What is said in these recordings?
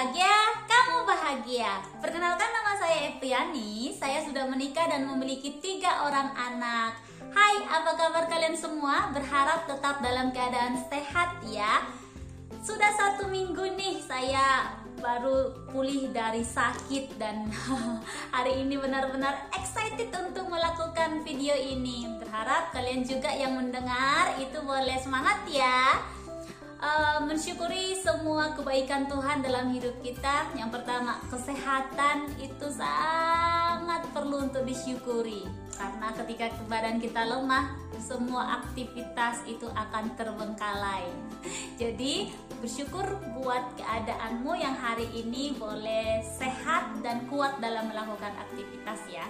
bahagia, kamu bahagia. Perkenalkan, nama saya Epriani. Saya sudah menikah dan memiliki 3 orang anak. Hai, apa kabar kalian semua? Berharap tetap dalam keadaan sehat ya. Sudah 1 minggu nih saya baru pulih dari sakit dan hari ini benar-benar excited untuk melakukan video ini. Berharap kalian juga yang mendengar itu boleh semangat ya. Mensyukuri semua kebaikan Tuhan dalam hidup kita. Yang pertama, kesehatan itu sangat perlu untuk disyukuri, karena ketika badan kita lemah, semua aktivitas itu akan terbengkalai. Jadi bersyukur buat keadaanmu yang hari ini boleh sehat dan kuat dalam melakukan aktivitas ya.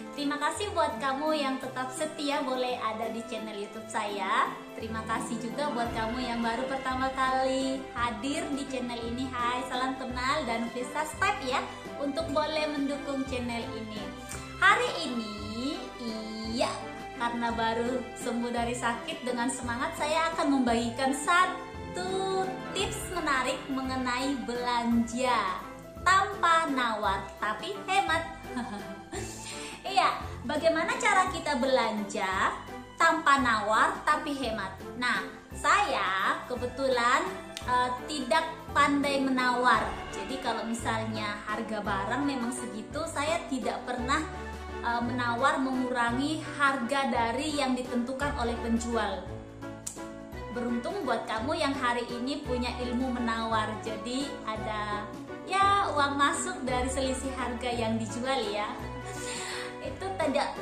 Terima kasih buat kamu yang tetap setia boleh ada di channel YouTube saya. Terima kasih juga buat kamu yang baru pertama kali hadir di channel ini. Hai, salam kenal dan please subscribe ya untuk boleh mendukung channel ini. Hari ini, karena baru sembuh dari sakit, dengan semangat saya akan membagikan 1 tips menarik mengenai belanja tanpa nawar tapi hemat. Iya, bagaimana cara kita belanja tanpa nawar tapi hemat? Nah, saya kebetulan tidak pandai menawar. Jadi kalau misalnya harga barang memang segitu, saya tidak pernah menawar mengurangi harga dari yang ditentukan oleh penjual. Beruntung buat kamu yang hari ini punya ilmu menawar. Jadi ada ya uang masuk dari selisih harga yang dijual ya. Itu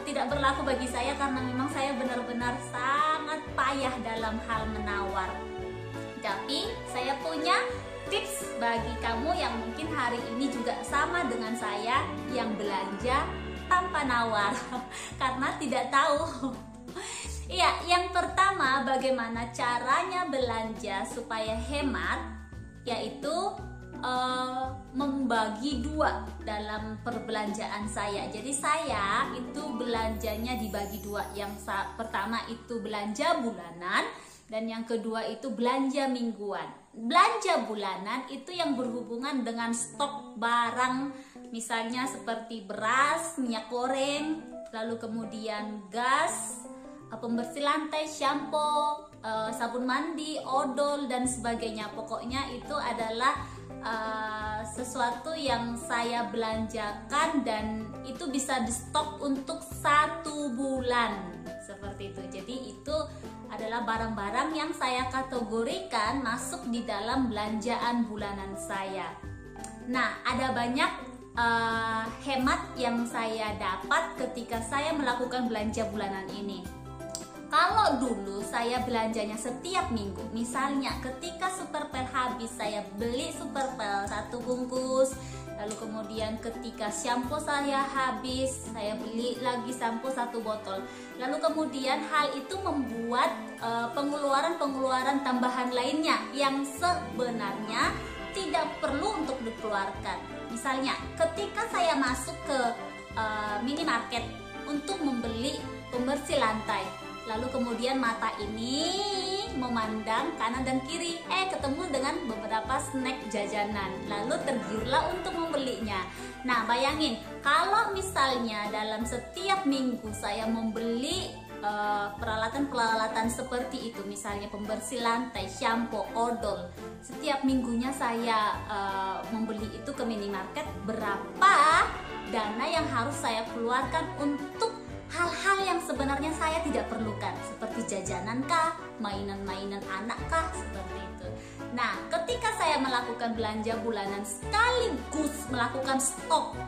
tidak berlaku bagi saya karena memang saya benar-benar sangat payah dalam hal menawar. Tapi saya punya tips bagi kamu yang mungkin hari ini juga sama dengan saya yang belanja tanpa nawar karena tidak tahu. Iya, yang pertama, bagaimana caranya belanja supaya hemat, yaitu membagi 2 dalam perbelanjaan saya. Jadi saya itu belanjanya dibagi 2. Yang pertama itu belanja bulanan dan yang kedua itu belanja mingguan. Belanja bulanan itu yang berhubungan dengan stok barang, misalnya seperti beras, minyak goreng, lalu kemudian gas, pembersih lantai, shampoo, sabun mandi, odol dan sebagainya. Pokoknya itu adalah sesuatu yang saya belanjakan dan itu bisa di stok untuk 1 bulan seperti itu. Jadi itu adalah barang-barang yang saya kategorikan masuk di dalam belanjaan bulanan saya. Nah, ada banyak hemat yang saya dapat ketika saya melakukan belanja bulanan ini. Kalau dulu saya belanjanya setiap minggu, misalnya ketika Superpel habis saya beli Superpel 1 bungkus, lalu kemudian ketika shampoo saya habis saya beli lagi shampoo 1 botol, lalu kemudian hal itu membuat pengeluaran-pengeluaran tambahan lainnya yang sebenarnya tidak perlu untuk dikeluarkan. Misalnya ketika saya masuk ke minimarket untuk membeli pembersih lantai, lalu kemudian mata ini memandang kanan dan kiri, ketemu dengan beberapa snack jajanan, lalu tergiurlah untuk membelinya. Nah, bayangin kalau misalnya dalam setiap minggu saya membeli peralatan-peralatan seperti itu, misalnya pembersih lantai, shampoo, odol, setiap minggunya saya membeli itu ke minimarket, berapa dana yang harus saya keluarkan untuk hal-hal yang sebenarnya saya tidak perlukan, seperti jajanan kah, mainan-mainan anak kah, seperti itu. Nah, ketika saya melakukan belanja bulanan sekaligus melakukan stok,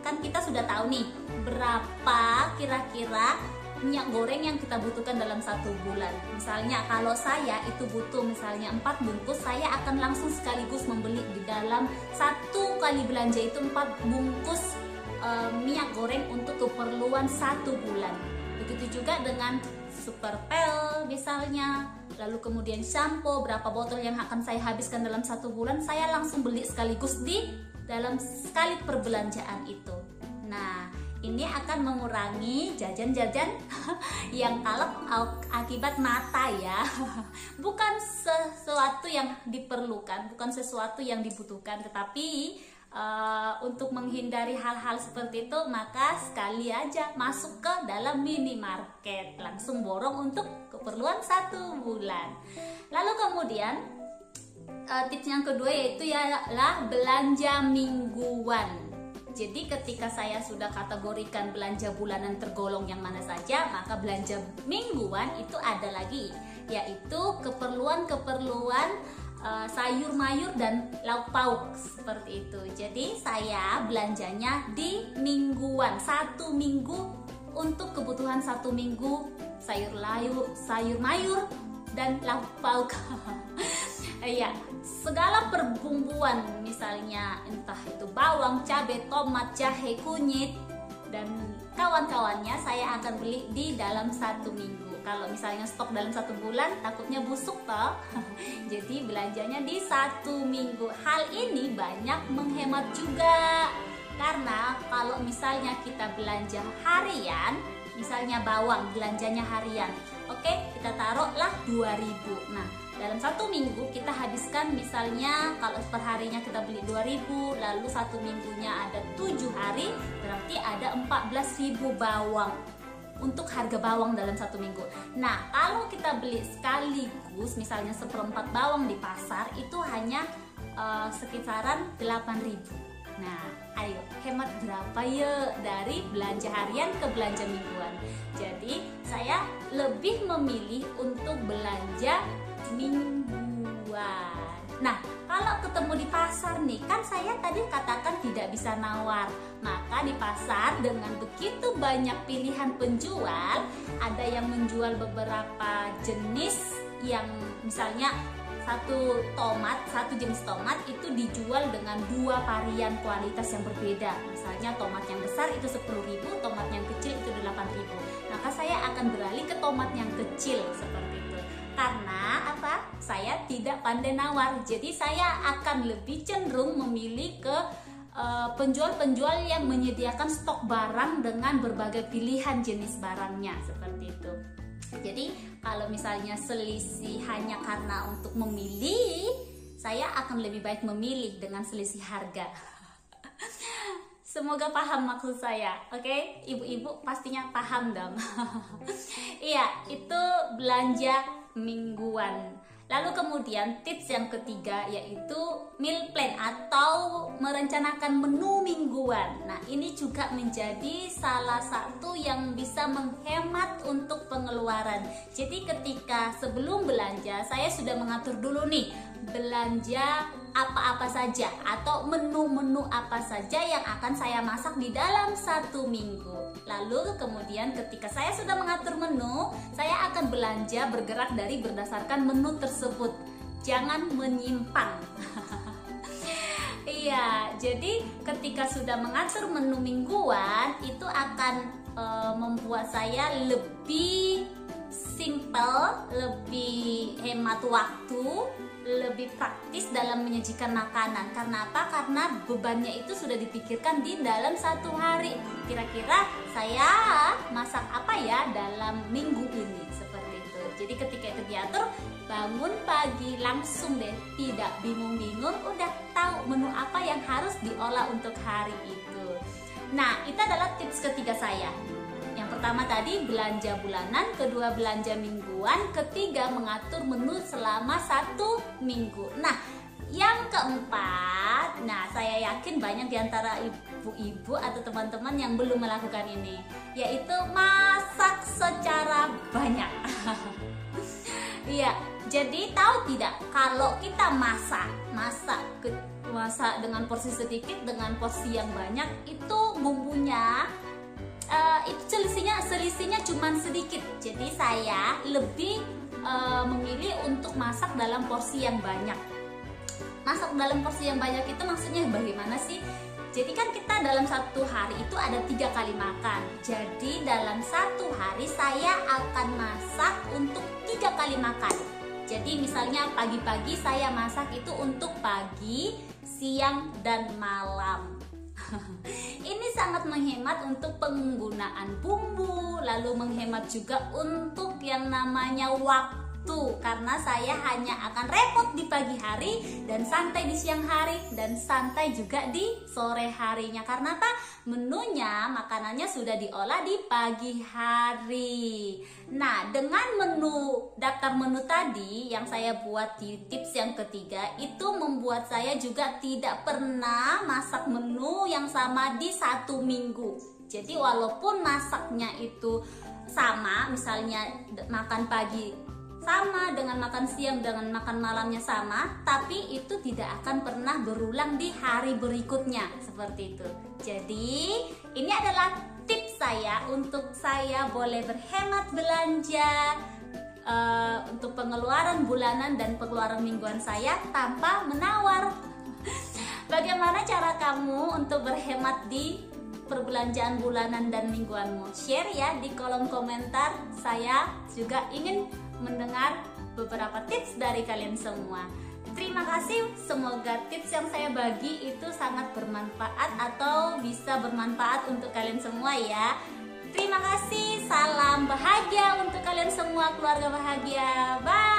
kan kita sudah tahu nih berapa kira-kira minyak goreng yang kita butuhkan dalam 1 bulan. Misalnya kalau saya itu butuh misalnya 4 bungkus, saya akan langsung sekaligus membeli di dalam 1 kali belanja itu 4 bungkus minyak goreng untuk keperluan 1 bulan. Begitu juga dengan Superpel misalnya, lalu kemudian shampoo, berapa botol yang akan saya habiskan dalam 1 bulan, saya langsung beli sekaligus di dalam sekali perbelanjaan itu. Nah, Ini akan mengurangi jajan-jajan yang kalap akibat mata ya. Bukan sesuatu yang diperlukan, bukan sesuatu yang dibutuhkan, tetapi untuk menghindari hal-hal seperti itu, maka sekali aja masuk ke dalam minimarket, langsung borong untuk keperluan 1 bulan. Lalu kemudian tips yang kedua yaitu ialah belanja mingguan. Jadi ketika saya sudah kategorikan belanja bulanan tergolong yang mana saja, maka belanja mingguan itu ada lagi, yaitu keperluan-keperluan sayur mayur dan lauk pauk seperti itu. Jadi saya belanjanya di mingguan, 1 minggu untuk kebutuhan 1 minggu sayur mayur dan lauk pauk. Ya, segala perbumbuan, misalnya entah itu bawang, cabai, tomat, jahe, kunyit dan kawan-kawannya saya akan beli di dalam 1 minggu. Kalau misalnya stok dalam 1 bulan takutnya busuk toh. Jadi belanjanya di 1 minggu. Hal ini banyak menghemat juga, karena kalau misalnya kita belanja harian, misalnya bawang belanjanya harian, oke, kita taruhlah 2.000. Nah, dalam 1 minggu kita habiskan, misalnya kalau per harinya kita beli 2.000, lalu 1 minggunya ada 7 hari, berarti ada 14.000 bawang untuk harga bawang dalam 1 minggu. Nah, kalau kita beli sekaligus, misalnya 1/4 bawang di pasar, itu hanya sekitaran 8.000. Nah, ayo hemat berapa ya dari belanja harian ke belanja mingguan. Jadi saya lebih memilih untuk belanja mingguan. Nah, kalau ketemu di pasar nih, kan saya tadi katakan tidak bisa nawar. Maka di pasar dengan begitu banyak pilihan penjual, ada yang menjual beberapa jenis yang misalnya satu jenis tomat itu dijual dengan 2 varian kualitas yang berbeda. Misalnya tomat yang besar itu 10.000, tomat yang kecil itu 8.000. Maka saya akan beralih ke tomat yang kecil seperti itu. Karena apa? Saya tidak pandai nawar. Jadi saya akan lebih cenderung memilih ke penjual-penjual yang menyediakan stok barang dengan berbagai pilihan jenis barangnya seperti itu. Jadi kalau misalnya selisih hanya karena untuk memilih, saya akan lebih baik memilih dengan selisih harga. Semoga paham maksud saya, oke? Ibu-ibu pastinya paham dong. Iya, itu belanja mingguan. Lalu kemudian tips yang ketiga yaitu meal plan atau merencanakan menu mingguan. Nah, ini juga menjadi salah satu yang bisa menghemat untuk pengeluaran. Jadi ketika sebelum belanja, saya sudah mengatur dulu nih belanja apa-apa saja atau menu-menu apa saja yang akan saya masak di dalam 1 minggu. Lalu kemudian ketika saya sudah mengatur menu, saya akan belanja bergerak dari berdasarkan menu tersebut. Jangan menyimpang. Iya, jadi ketika sudah mengatur menu mingguan, itu akan membuat saya lebih simple, lebih hemat waktu, lebih praktis dalam menyajikan makanan. Karena apa? Karena bebannya itu sudah dipikirkan di dalam 1 hari. Kira-kira saya masak apa ya dalam minggu ini, seperti itu. Jadi ketika itu diatur, bangun pagi langsung deh, tidak bingung-bingung, udah tahu menu apa yang harus diolah untuk hari itu. Nah, itu adalah tips ketiga saya. Yang pertama tadi belanja bulanan, kedua belanja mingguan, ketiga mengatur menu selama 1 minggu. Nah, yang keempat, saya yakin banyak diantara ibu-ibu atau teman-teman yang belum melakukan ini, yaitu masak secara banyak. Iya, jadi tahu tidak kalau kita masak dengan porsi sedikit dengan porsi yang banyak, itu bumbunya itu selisihnya cuma sedikit. Jadi saya lebih memilih untuk masak dalam porsi yang banyak. Masak dalam porsi yang banyak itu maksudnya bagaimana sih? Jadi kan kita dalam 1 hari itu ada 3 kali makan. Jadi dalam 1 hari saya akan masak untuk 3 kali makan. Jadi misalnya pagi-pagi saya masak itu untuk pagi, siang, dan malam. Ini sangat menghemat untuk penggunaan bumbu, lalu menghemat juga untuk yang namanya waktu, karena saya hanya akan repot di pagi hari dan santai di siang hari dan santai juga di sore harinya. Karena apa? Menunya, makanannya sudah diolah di pagi hari. Nah, dengan daftar menu tadi yang saya buat di tips yang ketiga, itu membuat saya juga tidak pernah masak menu yang sama di 1 minggu. Jadi walaupun masaknya itu sama, misalnya makan pagi sama dengan makan siang, dengan makan malamnya sama, tapi itu tidak akan pernah berulang di hari berikutnya, seperti itu. Jadi ini adalah tips saya untuk saya boleh berhemat belanja untuk pengeluaran bulanan dan pengeluaran mingguan saya tanpa menawar. Bagaimana cara kamu untuk berhemat di perbelanjaan bulanan dan mingguanmu? Share ya di kolom komentar. Saya juga ingin mendengar beberapa tips dari kalian semua. Terima kasih, semoga tips yang saya bagi itu sangat bermanfaat atau bisa bermanfaat untuk kalian semua ya. Terima kasih, salam bahagia untuk kalian semua, keluarga bahagia. Bye.